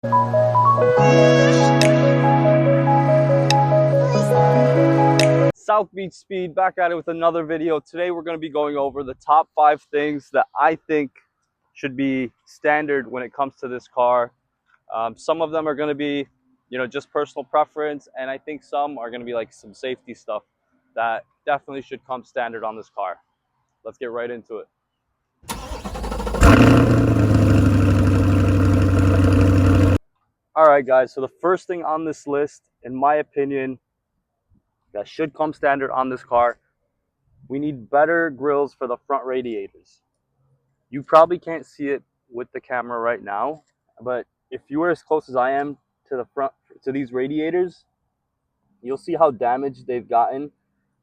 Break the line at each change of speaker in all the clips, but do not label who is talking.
South Beach Speed back at it with another video. Today we're going to be going over the top 5 things that I think should be standard when it comes to this car. Some of them are going to be, just personal preference, and I think some are going to be like some safety stuff that definitely should come standard on this car. Let's get right into it. All right, guys, so the first thing on this list, in my opinion, that should come standard on this car, we need better grills for the front radiators. You probably can't see it with the camera right now, but if you were as close as I am to the front, to these radiators, you'll see how damaged they've gotten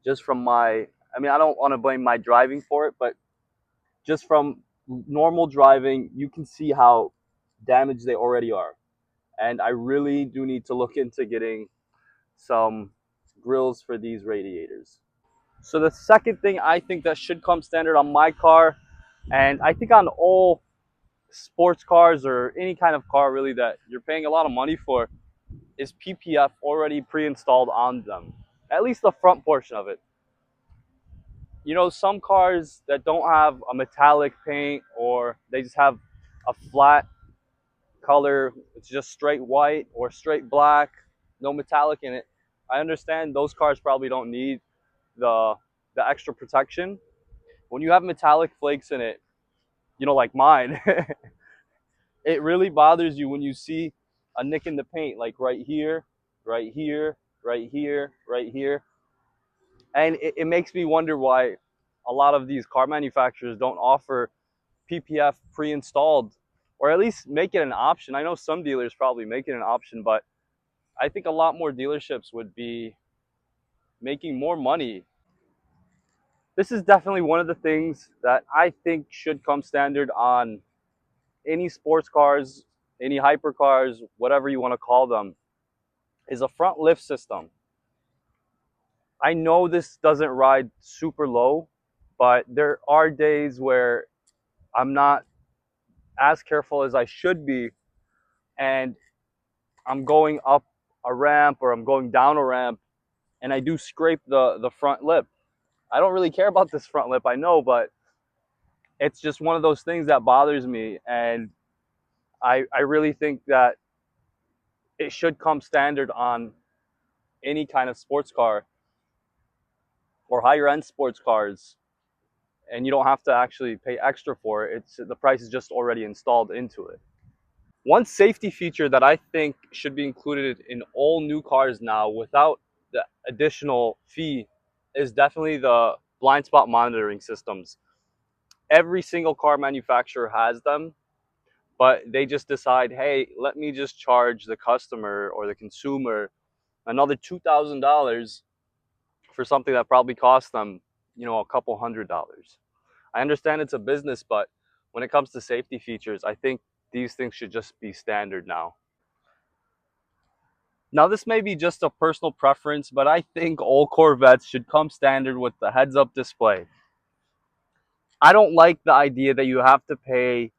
just from I don't want to blame my driving for it, but just from normal driving, you can see how damaged they already are. And I really do need to look into getting some grills for these radiators. So the second thing I think that should come standard on my car, and I think on all sports cars or any kind of car really that you're paying a lot of money for, is PPF already pre-installed on them, at least the front portion of it. Some cars that don't have a metallic paint, or they just have a flat color, it's just straight white or straight black, no metallic in it. I understand those cars probably don't need the extra protection. When you have metallic flakes in it, like mine, it really bothers you when you see a nick in the paint, like right here, right here, right here, right here. And it makes me wonder why a lot of these car manufacturers don't offer PPF pre-installed, or at least make it an option. I know some dealers probably make it an option, but I think a lot more dealerships would be making more money. This is definitely one of the things that I think should come standard on any sports cars, any hypercars, whatever you want to call them, is a front lift system. I know this doesn't ride super low, but there are days where I'm not as careful as I should be, and I'm going up a ramp or I'm going down a ramp, and I do scrape the front lip. I don't really care about this front lip, I know, but it's just one of those things that bothers me, and I really think that it should come standard on any kind of sports car or higher end sports cars, and you don't have to actually pay extra for it. The price is just already installed into it. One safety feature that I think should be included in all new cars now without the additional fee is definitely the blind spot monitoring systems. Every single car manufacturer has them, but they just decide, hey, let me just charge the customer or the consumer another $2,000 for something that probably cost them, a couple $100s. I understand it's a business, but when it comes to safety features, I think these things should just be standard now. Now, this may be just a personal preference, but I think all Corvettes should come standard with the heads-up display. I don't like the idea that you have to pay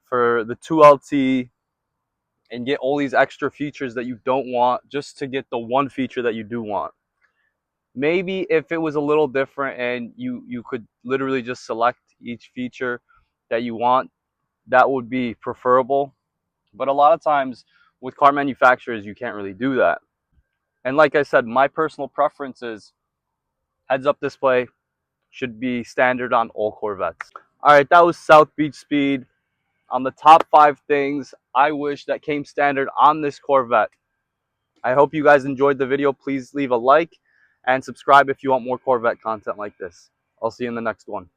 for the 2LT and get all these extra features that you don't want just to get the one feature that you do want. Maybe if it was a little different and you could literally just select each feature that you want, that would be preferable. But a lot of times with car manufacturers, you can't really do that. And like I said, my personal preference is heads-up display should be standard on all Corvettes. All right, that was South Beach Speed on the top 5 things I wish that came standard on this Corvette. I hope you guys enjoyed the video. Please leave a like and subscribe if you want more Corvette content like this. I'll see you in the next one.